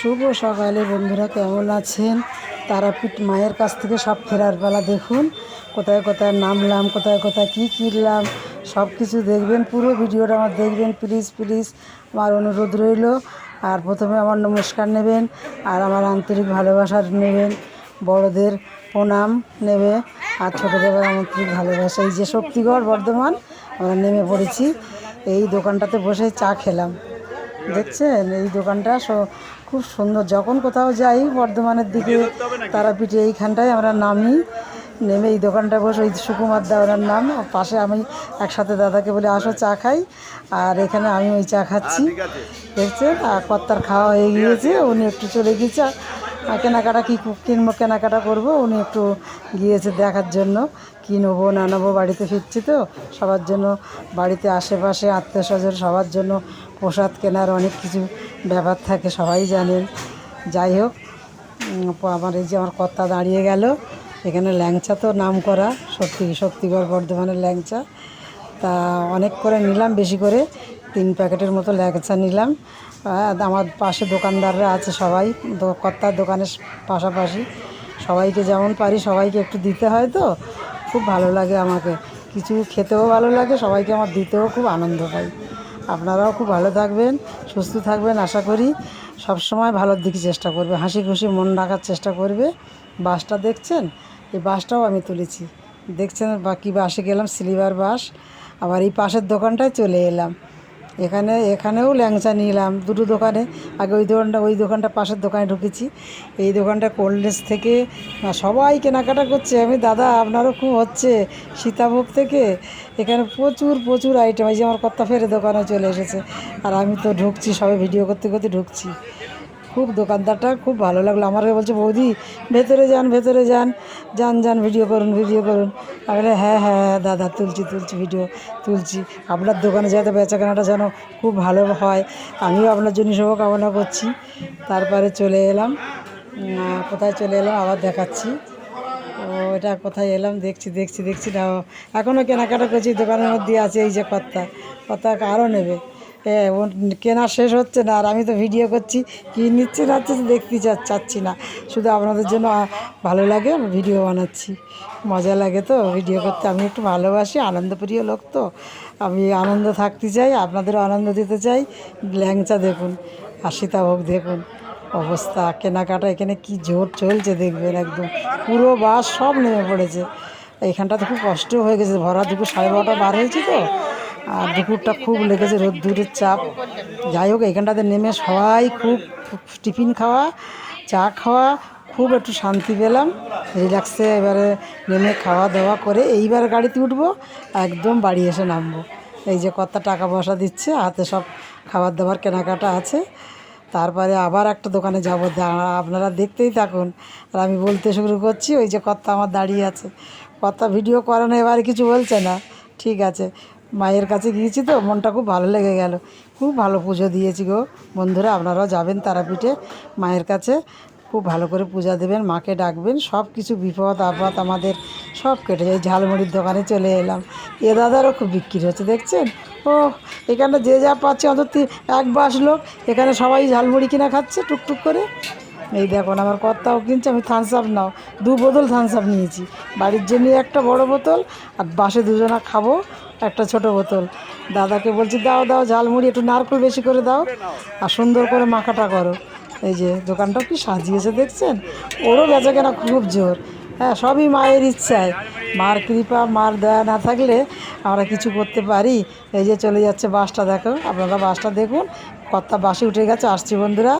শুভ সকালে বন্ধুরা, কেমন আছেন? তারাপীঠ মায়ের কাছ থেকে সব ফেরার বেলা দেখুন কোথায় কোথায় নামলাম, কোথায় কোথায় কী কিনলাম, সব কিছু দেখবেন। পুরো ভিডিওটা আমার দেখবেন প্লিজ প্লিজ, আমার অনুরোধ রইল। আর প্রথমে আমার নমস্কার নেবেন আর আমার আন্তরিক ভালোবাসার নেবেন, বড়দের প্রণাম নেবে আর ছোটোদের আন্তরিক ভালোবাসা। এই যে শক্তিগড় বর্ধমান আমরা নেমে পড়েছি, এই দোকানটাতে বসে চা খেলাম। দেখছেন এই দোকানটা খুব সুন্দর। যখন কোথাও যাই বর্ধমানের দিকে তারাপীঠে এইখানটায় আমরা নামি, নেমে এই দোকানটা বসে, ওই সুকুমার দা ওনার নাম, পাশে আমি একসাথে দাদাকে বলে আসো চা খাই, আর এখানে আমি ওই চা খাচ্ছি। দেখছেন আর কর্তার খাওয়া হয়ে গিয়েছে, উনি একটু চলে গিয়েছে কেনাকাটা, কী কিনবো কেনাকাটা করবো, উনি একটু গিয়েছে দেখার জন্য কী নেবো না নেবো। বাড়িতে ফিরছি তো সবার জন্য, বাড়িতে আশেপাশে আত্মীয় স্বজন সবার জন্য প্রসাদ কেনার অনেক কিছু ব্যাপার থাকে, সবাই জানেন। যাই হোক, আমার এই যে আমার কর্তা দাঁড়িয়ে গেল। এখানে ল্যাংচা তো নাম করা, শক্তিগড় বর্ধমানের ল্যাংচা। তা অনেক করে নিলাম, বেশি করে 3 প্যাকেটের মতো ল্যাংচা নিলাম। আমার পাশে দোকানদাররা আছে সবাই, কর্তার দোকানের পাশাপাশি সবাইকে যেমন পারি সবাইকে একটু দিতে হয়, তো খুব ভালো লাগে আমাকে, কিছু খেতেও ভালো লাগে, সবাইকে আমার দিতেও খুব আনন্দ পাই। আপনারাও খুব ভালো থাকবেন, সুস্থ থাকবেন, আশা করি সব সময় ভালোর দিকে চেষ্টা করবে, হাসি খুশি মন রাখার চেষ্টা করবে। বাসটা দেখছেন, এই বাসটাও আমি তুলেছি, দেখছেন বা কী বাসে গেলাম, স্লিপার বাস। আবার এই পাশের দোকানটায় চলে এলাম, এখানেও ল্যাংচা নিলাম দুটো দোকানে। আগে ওই দোকানটা পাশের দোকানে ঢুকেছি, এই দোকানটা কোল্ড ড্রেস থেকে সবাই কেনাকাটা করছে। আমি দাদা আপনারও খুব হচ্ছে সীতাভোগ থেকে, এখানে প্রচুর প্রচুর আইটেম। এই যে আমার কর্তা ফেরে দোকানে চলে এসেছে, আর আমি তো ঢুকছি, সবে ভিডিও করতে করতে ঢুকছি। খুব দোকানদারটা খুব ভালো লাগলো, আমাকে বলছে বৌদি ভেতরে যান ভেতরে যান, যান যান ভিডিও করুন ভিডিও করুন। আমি বলে হ্যাঁ হ্যাঁ হ্যাঁ দাদা, তুলছি ভিডিও তুলছি। আপনার দোকানে যাতে বেচাকেনাটা যেন খুব ভালো হয়, আমিও আপনার জন্য শুভকামনা করছি। তারপরে চলে এলাম, কোথায় চলে এলাম আবার দেখাচ্ছি। ও এটা কোথায় এলাম, দেখছি না, এখনও কেনাকাটা করছি, দোকানের মধ্যে আছে। এই যে কর্তা আরও নেবে, ও কেনা শেষ হচ্ছে না, আর আমি তো ভিডিও করছি, কী নিচ্ছে না দেখতে চাচ্ছি না, শুধু আপনাদের জন্য ভালো লাগে ভিডিও বানাচ্ছি, মজা লাগে তো ভিডিও করতে। আমি একটু ভালোবাসি, আনন্দপ্রিয় লোক তো, আমি আনন্দ থাকতে চাই, আপনাদেরও আনন্দ দিতে চাই। ল্যাংচা দেখুন আর সীতাভোগ দেখুন অবস্থা, কেনাকাটা এখানে কি জোর চলছে দেখবেন, একদম পুরো বাস সব নেমে পড়েছে। এইখানটাতে খুব কষ্ট হয়ে গেছে, ভরা দুপুর 12:30 বার হয়েছে তো, আর দুপুরটা খুব লেগেছে, রোদ্দুরের চাপ। যাই হোক, এইখানটাতে নেমে সবাই খুব টিফিন খাওয়া, চা খাওয়া, খুব একটু শান্তি পেলাম, রিল্যাক্সে এবারে নেমে খাওয়া দাওয়া করে এইবার গাড়িতে উঠবো, একদম বাড়ি এসে নামবো। এই যে কত টাকা পয়সা দিচ্ছে, হাতে সব খাবার দাবার কেনাকাটা আছে। তারপরে আবার একটা দোকানে যাবো, আপনারা দেখতেই থাকুন। আর আমি বলতে শুরু করছি, ওই যে কর্তা আমার দাঁড়িয়ে আছে, কর্তা ভিডিও করানো এবারে কিছু বলছে না, ঠিক আছে। মায়ের কাছে গিয়েছি তো, মনটা খুব ভালো লেগে গেল, খুব ভালো পুজো দিয়েছি গো বন্ধুরা। আপনারাও যাবেন তারাপীঠে মায়ের কাছে, খুব ভালো করে পূজা দেবেন, মাকে ডাকবেন, সব কিছু বিপদ আপদ আমাদের সব কেটে যায়। ঝালমুড়ির দোকানে চলে এলাম, এ দাদারও খুব বিক্রি হচ্ছে, দেখছেন। ও এখানে যে যা পাচ্ছে, অন্তত এক বাস লোক এখানে সবাই ঝালমুড়ি কিনা খাচ্ছে টুকটুক করে। এই দেখুন আমার কর্তাও কিনছে, আমি থামস আপ নাও 2 বোতল থামস আপ নিয়েছি, বাড়ির জন্য একটা বড় বোতল, আর বাসে দুজনা খাবো একটা ছোট বোতল। দাদাকে বলছি দাও দাও ঝালমুড়ি, একটু নারকেল বেশি করে দাও, আর সুন্দর করে মাখাটা করো। এই যে দোকানটাও কি সাজিয়েছে দেখছেন, ওরও বেচাকেনা খুব জোর। হ্যাঁ, সবই মায়ের ইচ্ছায়, মার কৃপা, মার দয়া না থাকলে আমরা কিছু করতে পারি। এই যে চলে যাচ্ছে বাসটা, দেখো আপনারা বাসটা দেখুন, কর্তা বাসে উঠে গেছে, আসছি বন্ধুরা।